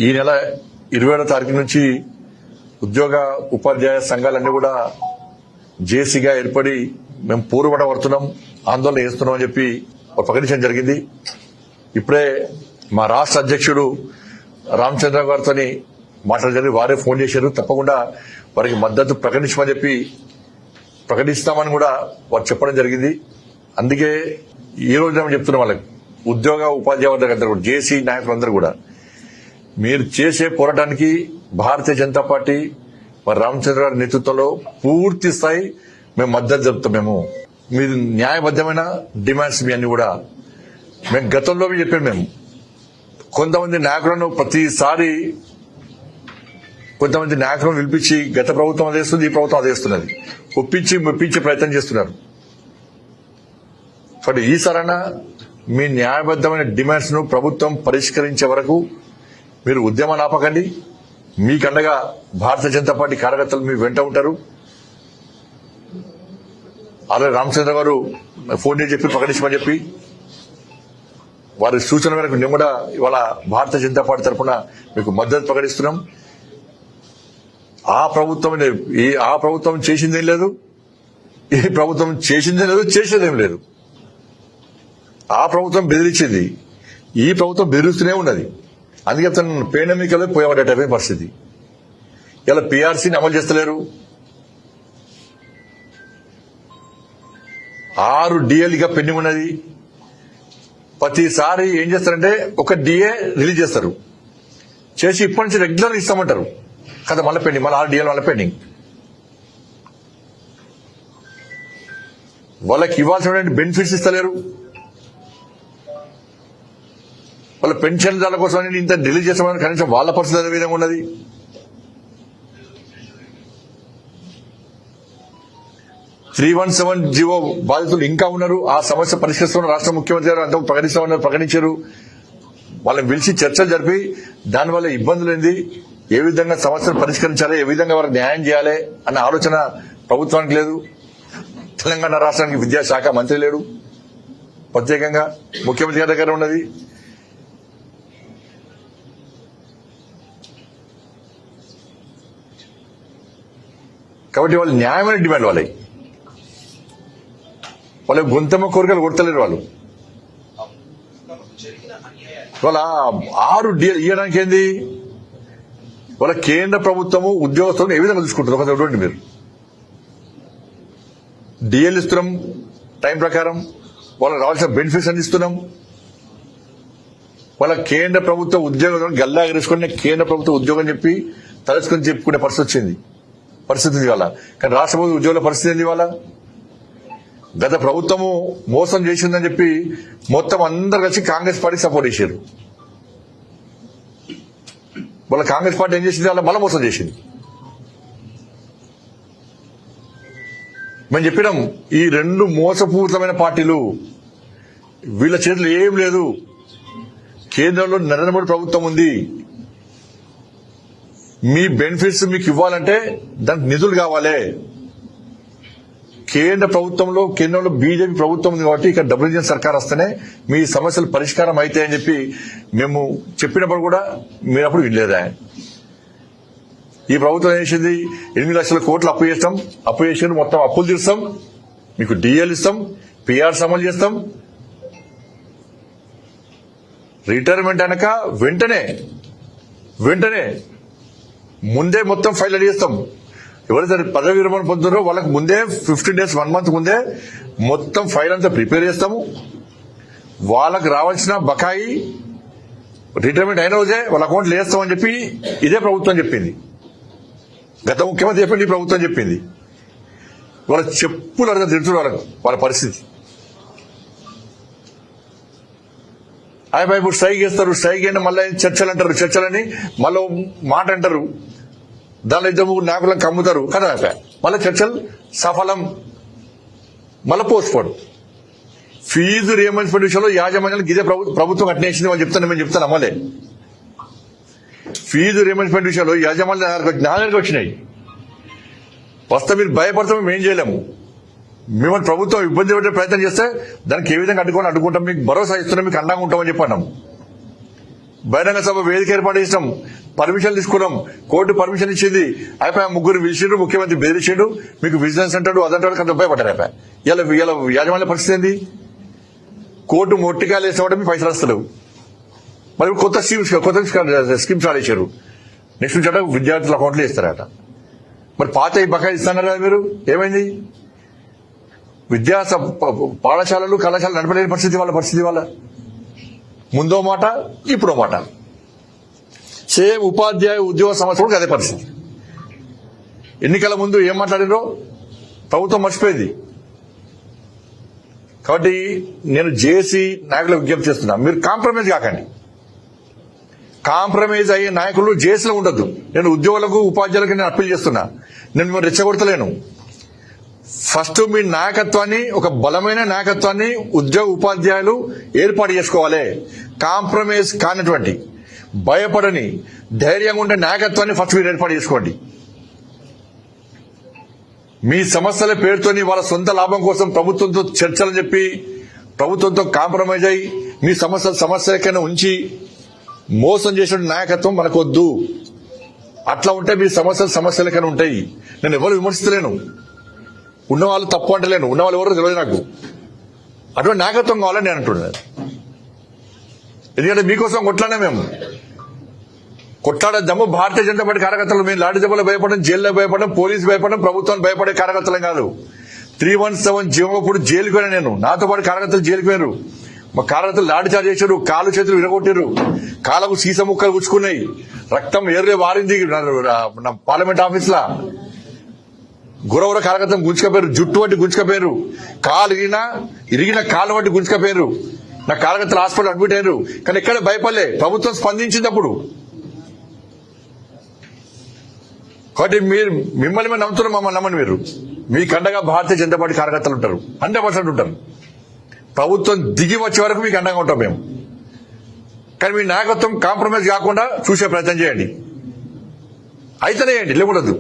ఈ నెల 20వ తారీఖు నుంచి ఉద్యోగ ఉపాధ్యాయ సంఘాలన్నీ కూడా జేసీగా ఏర్పడి మేము పోరుబడ పడుతున్నాం, ఆందోళన చేస్తున్నాం అని చెప్పి ప్రకటించడం జరిగింది. ఇప్పుడే మా రాష్ట్ర అధ్యక్షుడు రామచంద్ర గారితో మాట్లాడారు. వారే ఫోన్ చేశారు. తప్పకుండా వారికి మద్దతు ప్రకటించమని చెప్పి ప్రకటిస్తామని కూడా వారు చెప్పడం జరిగింది. అందుకే ఈ రోజు మేము చెప్తున్నాం వాళ్ళకి, ఉద్యోగ ఉపాధ్యాయులందరూ కూడా, జేసీ నాయకులందరూ కూడా, మీరు చేసే పోరాటానికి భారతీయ జనతా పార్టీ మరి రామచంద్ర గారి నేతృత్వంలో పూర్తి స్థాయి మేము మద్దతు చెప్తాం. మేము మీరు న్యాయబద్దమైన డిమాండ్స్ మీ అన్ని కూడా మేము గతంలో చెప్పాము. మేము కొంతమంది నాయకులను ప్రతిసారి పిలిపించి గత ప్రభుత్వం అదేస్తుంది, ఈ ప్రభుత్వం అదేస్తున్నది, మెప్పించే ప్రయత్నం చేస్తున్నారు. కాబట్టి ఈసారైనా మీ న్యాయబద్దమైన డిమాండ్స్ ను ప్రభుత్వం పరిష్కరించే వరకు మీరు ఉద్యమాన్ని ఆపకండి. మీకండగా భారతీయ జనతా పార్టీ కార్యకర్తలు మీ వెంట ఉంటారు. అలాగే రామచంద్ర గారు ఫోన్ చేసి చెప్పి ప్రకటించమని చెప్పి వారి సూచన మేరకు మేము కూడా ఇవాళ భారతీయ జనతా పార్టీ తరఫున మీకు మద్దతు ప్రకటిస్తున్నాం. ఆ ప్రభుత్వం చేసిందేం లేదు, ఈ ప్రభుత్వం చేసిందేం లేదు, చేసేదేం లేదు. ఆ ప్రభుత్వం బెదిరించింది, ఈ ప్రభుత్వం బెదిరిస్తూనే ఉన్నది. అందుకే తను పేండమికలో పోయేవాడేటటువంటి పరిస్థితి. ఇలా పీఆర్సీని అమలు చేస్తలేరు. 6 డిఏలుగా పెండింగ్ ఉన్నది. ప్రతిసారి ఏం చేస్తారంటే ఒక డిఏ రిలీజ్ చేస్తారు, చేసి ఇప్పటి నుంచి రెగ్యులర్ ఇస్తామంటారు కదా, మళ్ళీ పెండింగ్, మళ్ళీ 6 డిఏలు మళ్ళీ పెండింగ్. వాళ్ళకి ఇవ్వాల్సిన బెనిఫిట్స్ ఇస్తలేరు. వాళ్ళ పెన్షన్ దాని కోసం ఇంత రిలీజ్ చేస్తామని కనీసం వాళ్ళ పరిస్థితి అదే విధంగా ఉన్నది. జీవో బాధితులు ఇంకా ఉన్నారు. ఆ సమస్య పరిష్కరిస్తున్న రాష్ట్ర ముఖ్యమంత్రి గారు అంత ప్రకటించారు. వాళ్ళని పిలిచి చర్చలు జరిపి దానివల్ల ఇబ్బందులు ఏంది, ఏ విధంగా సమస్యను పరిష్కరించాలి, ఏ విధంగా వారికి న్యాయం చేయాలి అన్న ఆలోచన ప్రభుత్వానికి లేదు. తెలంగాణ రాష్ట్రానికి విద్యాశాఖ మంత్రి లేడు, ప్రత్యేకంగా ముఖ్యమంత్రి గారి దగ్గర ఉన్నది. కాబట్టి వాళ్ళు న్యాయమైన డిమాండ్ వాళ్ళ గొంతమ్మ కోరికలు కొడతలేరు. వాళ్ళ 6 డిఏలు ఇవ్వడానికి ఏంది, వాళ్ళ కేంద్ర ప్రభుత్వము ఉద్యోగస్తులను ఏ విధంగా చూసుకుంటారు ఒక చూడండి. మీరు డిఏలు ఇస్తున్నాం టైం ప్రకారం, వాళ్ళకి రావాల్సిన బెనిఫిట్స్ అందిస్తున్నాం. వాళ్ళ కేంద్ర ప్రభుత్వ ఉద్యోగం గల్లా ఎగరేసుకుని కేంద్ర ప్రభుత్వ ఉద్యోగం చెప్పి తలుచుకొని చెప్పుకునే పరిస్థితి ఉంది వాళ్ళ. కానీ రాష్ట్ర ప్రభుత్వ ఉద్యోగుల పరిస్థితి ఏంది వాళ్ళ? గత ప్రభుత్వము మోసం చేసిందని చెప్పి మొత్తం అందరు కలిసి కాంగ్రెస్ పార్టీ సపోర్ట్ చేశారు. వాళ్ళ కాంగ్రెస్ పార్టీ ఏం చేసింది, వాళ్ళ మళ్ళీ మోసం చేసింది. మేము చెప్పినాం, ఈ 2 మోసపూరితమైన పార్టీలు, వీళ్ళ చేతులు ఏం లేదు. కేంద్రంలో నరేంద్ర మోడీ ప్రభుత్వం ఉంది. మీ బెనిఫిట్స్ మీకు ఇవ్వాలంటే దానికి నిధులు కావాలి. కేంద్రంలో బీజేపీ ప్రభుత్వం ఉంది కాబట్టి ఇక్కడ డబుల్ ఇంజిన్ సర్కార్ వస్తేనే మీ సమస్యలు పరిష్కారం అవుతాయని చెప్పి మేము చెప్పినప్పుడు కూడా మీరు అప్పుడు వినలేదా? ఈ ప్రభుత్వం ఏం చేసింది, 8 లక్షల కోట్లు అప్పు చేసి మొత్తం అప్పులు తీరుస్తాం, మీకు డిఏలు ఇస్తాం, పీఆర్స్ అమలు చేస్తాం. రిటైర్మెంట్ అనక వెంటనే ముందే మొత్తం ఫైల్ రెడీ చేస్తాం. ఎవరైతే పదవి విరమణ పొందుతారో వాళ్ళకి ముందే 15 డేస్ 1 మంత్ ముందే మొత్తం ఫైల్ అంతా ప్రిపేర్ చేస్తాము. వాళ్ళకి రావాల్సిన బకాయి రిటైర్మెంట్ అయిన రోజే వాళ్ళ అకౌంట్లు వేస్తామని చెప్పి ఇదే ప్రభుత్వం చెప్పింది. గత ముఖ్యమంత్రి చెప్పింది, ఈ ప్రభుత్వం చెప్పింది. వాళ్ళ చెప్పులు అర్థం తిడుతున్నారు వాళ్ళ పరిస్థితి. ఇప్పుడు స్ట్రైక్ చేస్తారు, స్ట్రైక్ అయినా మళ్ళీ చర్చలు అంటారు, చర్చలని మళ్ళీ మాట అంటారు, దానిలో 2-3 నాయకులను కమ్ముతారు కదా, మళ్ళీ చర్చలు సఫలం, మళ్ళీ పోస్ట్పోన్. ఫీజు రియంబర్స్మెంట్ విషయంలో యాజమాన్యానికి ఇదే ప్రభుత్వం కట్టినేసింది వాళ్ళు చెప్తాను, మేము చెప్తాను అమ్మలే. ఫీజు రియంబర్స్మెంట్ విషయంలో యాజమాన్యాలు నా దగ్గరికి వచ్చినాయి. వస్తే మీరు భయపడతాం, మేము ఏం చేయలేము. మిమ్మల్ని ప్రభుత్వం ఇబ్బంది పెట్టే ప్రయత్నం చేస్తే దానికి ఏ విధంగా అడ్డుకుంటాం, మీకు భరోసా ఇస్తున్నాం, మీకు అండంగా ఉంటామని చెప్పన్నాం. బహిరంగ సభ వేదిక ఏర్పాటు చేసినాం, పర్మిషన్ తీసుకున్నాం, కోర్టు పర్మిషన్ ఇచ్చింది. అయిపోయి ముగ్గురు పిలిచిండు, ముఖ్యమంత్రి బెదిరించిండు, మీకు విజిలెన్స్ అంటాడు అదంటాడు కొంత భయపడ్డారు. అయిపోయి ఇలా యాజమాన్య పరిస్థితి ఏంది? కోర్టు మొట్టికాయలు వేసినప్పుడు మీ పైసలు వస్తలేవు. మరి కొత్త స్కీమ్స్ ఆడేశారు. నెక్స్ట్ నుంచి విద్యార్థుల అకౌంట్లో ఇస్తారట. మరి పాత ఈ బకాయి ఇస్తున్నారు కదా మీరు, ఏమైంది? పాఠశాలలు కళాశాలలు నడపలేని పరిస్థితి వాళ్ళ ముందో మాట ఇప్పుడో మాట. సేమ్ ఉపాధ్యాయ ఉద్యోగ సమస్య కూడా అదే పరిస్థితి. ఎన్నికల ముందు ఏం మాట్లాడినో ప్రభుత్వం మర్చిపోయింది. కాబట్టి నేను జేసీ నాయకులకు విజ్ఞప్తి చేస్తున్నా, మీరు కాంప్రమైజ్ కాకండి. కాంప్రమైజ్ అయ్యే నాయకులు జేసీలో ఉండొద్దు. నేను ఉద్యోగులకు ఉపాధ్యాయులకు నేను అప్పీల్ చేస్తున్నా. నేను మిమ్మల్ని రెచ్చగొడతలేను. ఫస్ట్ మీ నాయకత్వాన్ని, ఒక బలమైన నాయకత్వాన్ని ఉద్యోగ ఉపాధ్యాయులు ఏర్పాటు చేసుకోవాలి. కాంప్రమైజ్ కానటువంటి, భయపడని, ధైర్యంగా ఉండే నాయకత్వాన్ని ఫస్ట్ మీరు ఏర్పాటు చేసుకోండి. మీ సమస్యల పేరుతోని వాళ్ళ సొంత లాభం కోసం ప్రభుత్వంతో చర్చలు చెప్పి, ప్రభుత్వంతో కాంప్రమైజ్ అయ్యి మీ సమస్యలకైనా ఉంచి మోసం చేసిన నాయకత్వం మనకొద్దు. అట్లా ఉంటే మీ సమస్యలకైనా ఉంటాయి. నేను ఎవరు విమర్శిస్తలేను, ఉన్నవాళ్ళు తప్పు అంటలేను, ఉన్నవాళ్ళు ఎవరో తెలియదు నాకు. అటువంటి నాయకత్వం కావాలని నేను అంటున్నాను. ఎందుకంటే మీకోసం కొట్లాడే మేము కొట్లాడే దమ్ము భారతీయ జనతా పార్టీ కార్యకర్తలు. మేము లాఠీ దెబ్బలు భయపడడం, జైల్లో భయపడడం, పోలీసు భయపడడం, ప్రభుత్వాన్ని భయపడే కార్యకర్తలం కాదు. 317 జీవప్పుడు జైలుకి పోయినా నేను, నాతో పాటు కార్యకర్తలు జైలుకి పోయారు. మా కార్యకర్తలు లాఠీ చార్జ్ చేశారు, కాలు చేతులు విరగొట్టారు, కాళ్ళకు సీస ముక్కలు గుచ్చుకున్నాయి, రక్తం ఏర్లే వారింది నా పార్లమెంట్ ఆఫీస్ లా. గురవర కార్యకర్తలు గుంజుకపోయారు, జుట్టు వంటి గుంజుకపోయారు, కాలు ఇరిగిన కాలు వంటి గుంజుకపోయారు. నా కార్యకర్తలు హాస్పిటల్ అడ్మిట్ అయ్యారు. కానీ ఎక్కడ భయపడలే, ప్రభుత్వం స్పందించింది అప్పుడు. కాబట్టి మిమ్మల్ని మేము నమ్ముతున్నారు, మమ్మల్ని నమ్మని మీరు. మీ కండగా భారతీయ జనతా పార్టీ కార్యకర్తలు ఉంటారు, 100% ఉంటారు. ప్రభుత్వం దిగి వచ్చే వరకు మీకు అండగా ఉంటాం మేము. కానీ మీ నాయకత్వం కాంప్రమైజ్ కాకుండా చూసే ప్రయత్నం చేయండి. అయితేనే చేయండి, లేకూడదు.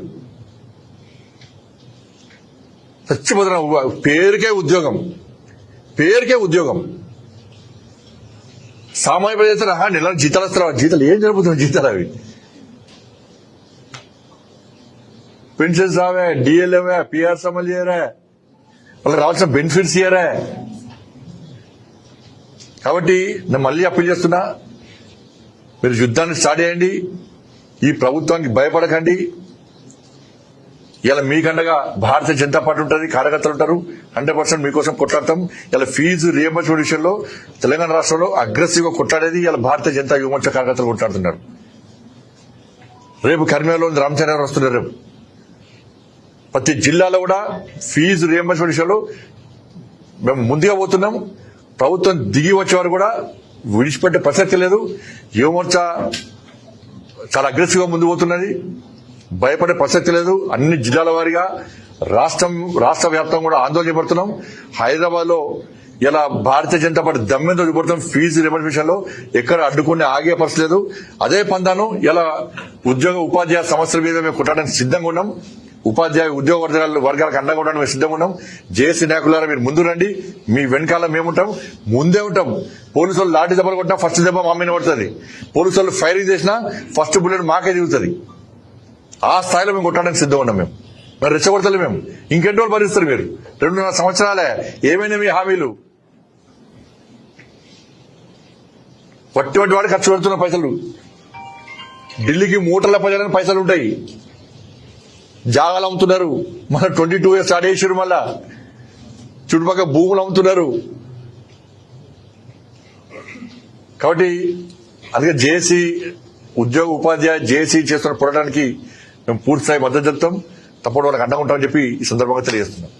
చచ్చిపోతున్నా. పేరుకే ఉద్యోగం. సామాన్య ప్రజలు నెల జీతాలు వస్తారా? జీతాలు ఏం జరుపుతున్నాయి? జీతాలు అవి పెన్షన్స్ రావే, డిఎల్ఏవే, పిఆర్స్ అమలు చేయరా, వాళ్ళకి రావాల్సిన బెనిఫిట్స్ ఇయ్యరా. కాబట్టి నేను మళ్ళీ అప్పీల్ చేస్తున్నా, మీరు యుద్ధాన్ని స్టార్ట్ చేయండి. ఈ ప్రభుత్వానికి భయపడకండి. ఇలా మీకండగా భారతీయ జనతా పార్టీ ఉంటుంది, కార్యకర్తలు ఉంటారు. 100% మీకోసం కొట్లాడతాం. ఇలా ఫీజు రియంబర్స్మెంట్ విషయంలో తెలంగాణ రాష్ట్రంలో అగ్రెసివ్ గా కొట్లాడేది ఇలా భారతీయ జనతా యువమోర్చా కార్యకర్తలు కొట్లాడుతున్నారు. రేపు కర్నూలులో రామచంద్ర వస్తున్నారు. రేపు ప్రతి జిల్లాలో కూడా ఫీజు రియంబర్స్మెంట్ విషయంలో మేము ముందుగా పోతున్నాం. ప్రభుత్వం దిగి వచ్చేవారు కూడా విడిచిపెట్టే ప్రసక్తి లేదు. యువమోర్చా చాలా అగ్రెసివ్ గా ముందు పోతున్నది, భయపడే ప్రసక్తి లేదు. అన్ని జిల్లాల వారీగా రాష్ట్ర వ్యాప్తంగా కూడా ఆందోళన చేపడుతున్నాం. హైదరాబాద్ లో ఇలా Bharatiya Janata party దమ్మెంతో చూపడుతున్నాం. Fee reimbursement విషయంలో ఎక్కడ అడ్డుకునే ఆగే పరిస్థితి లేదు. అదే పందాను ఇలా ఉపాధ్యాయ సమస్యల మీద మేము కొట్టడానికి సిద్ధంగా ఉన్నాం. ఉద్యోగ వర్గాలకు అండగా ఉండడానికి మేము సిద్ధంగా ఉన్నాం. జేఏసీ నాయకులారా మీరు ముందు రండి, మీ వెనకాల మేముంటాం, ముందే ఉంటాం. పోలీసు వాళ్ళు లాఠీ దెబ్బలు కొట్టినా ఫస్ట్ దెబ్బ మా మీద పడుతుంది. పోలీసు వాళ్ళు ఫైరింగ్ చేసినా ఫస్ట్ బుల్లెట్ మాకే దిగుతుంది. ఆ స్థాయిలో మేము కొట్టడానికి సిద్ధంగా ఉన్నాం. మేము రెచ్చగొడతలే. మేము ఇంకెన్ని రోజులు భరిస్తారు మీరు? 2.5 సంవత్సరాలే. ఏమైనా మీ హామీలు? వట్టి వాడు ఖర్చు పెడుతున్న పైసలు, ఢిల్లీకి మూటల పైసలు పైసలు ఉంటాయి. జాగాలు అమ్ముతున్నారు. మన 22 years స్టార్ట్ చేసారు. మళ్ళా చుట్టుపక్కల భూములు అమ్ముతున్నారు. కాబట్టి అందుకే జేఏసీ ఉపాధ్యాయ జేఏసీ చేస్తున్న పోరాటానికి మేము పూర్తిస్థాయి మద్దతు చెప్తాం. తప్పకుండా వాళ్ళకి అండగా ఉంటామని చెప్పి ఈ సందర్భంగా తెలియజేస్తున్నాం.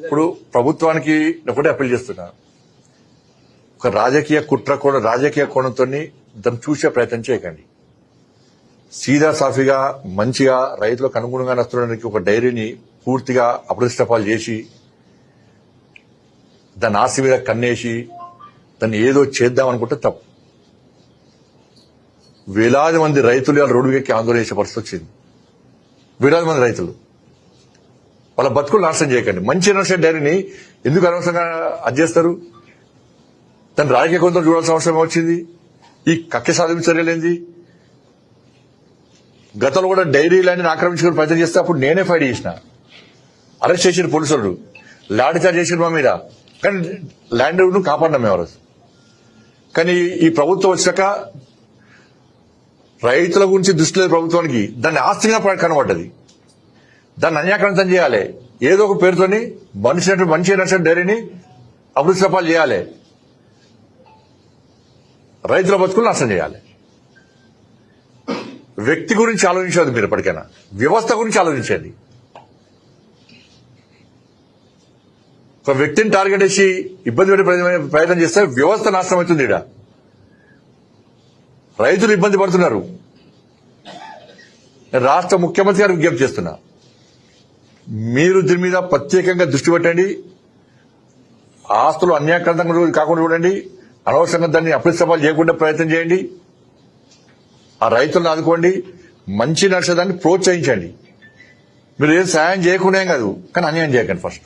ఇప్పుడు ప్రభుత్వానికి ఒకటే అప్పీల్ చేస్తున్నా, ఒక రాజకీయ కోణంతో దాన్ని చూసే ప్రయత్నం చేయకండి. సీదా సాఫీగా మంచిగా రైతులకు అనుగుణంగా నష్టడానికి ఒక డైరీని పూర్తిగా అప్రతిష్టపాలు చేసి దాన్ని ఆస్తి మీద కన్నేసి దాన్ని ఏదో చేద్దాం అనుకుంటే తప్పు. వేలాది మంది రైతులు రోడ్డు ఎక్కి ఆందోళన చేసే పరిస్థితి వచ్చింది. వేలాది మంది రైతులు వాళ్ళ బతుకులు నాశనం చేయకండి. మంచి నర్సరీ డైరీని ఎందుకు అనవసరంగా అది చేస్తారు? దాన్ని రాజకీయ కొంత చూడాల్సిన అవసరం వచ్చింది. ఈ కక్ష సాధింపు చర్యలేంది? గతంలో కూడా డైరీ ల్యాండ్ ఆక్రమించుకుని ప్రయత్నం చేస్తే అప్పుడు నేనే ఫైట్ చేసిన, అరెస్ట్ చేసిన పోలీసులు, లాఠీచార్జ్ చేసిన మా మీద. కానీ ల్యాండ్ కాపాడినాం మేము. కానీ ఈ ప్రభుత్వం వచ్చాక రైతుల గురించి దృష్టి లేదు ప్రభుత్వానికి. దాన్ని ఆస్తిగా కనబడ్డది. దాన్ని అన్యాక్రాంతం చేయాలి. ఏదో ఒక పేరుతోని మంచి నర్సరీ డైరీని అభివృద్ధి సపాలు చేయాలి. రైతుల బతుకులు నాశనం చేయాలి. వ్యక్తి గురించి ఆలోచించేది మీరు ఎప్పటికైనా, వ్యవస్థ గురించి ఆలోచించేది. ఒక వ్యక్తిని టార్గెట్ చేసి ఇబ్బంది పెట్టే ప్రయత్నం చేస్తే వ్యవస్థ నాశనం అవుతుంది. ఇక్కడ రైతులు ఇబ్బంది పడుతున్నారు. రాష్ట్ర ముఖ్యమంత్రి గారు విజ్ఞప్తి చేస్తున్నా, మీరు దీని మీద ప్రత్యేకంగా దృష్టి పెట్టండి. ఆస్తులు అన్యాక్రాంతంగా కాకుండా చూడండి. అనవసరంగా దాన్ని అప్రతిష్టపాలు చేయకుండా ప్రయత్నం చేయండి. ఆ రైతులను ఆదుకోండి. మంచి నర్సరీ దాన్ని ప్రోత్సహించండి. మీరు ఏం సాయం చేయకుండా కాదు, కానీ అన్యాయం చేయకండి ఫస్ట్.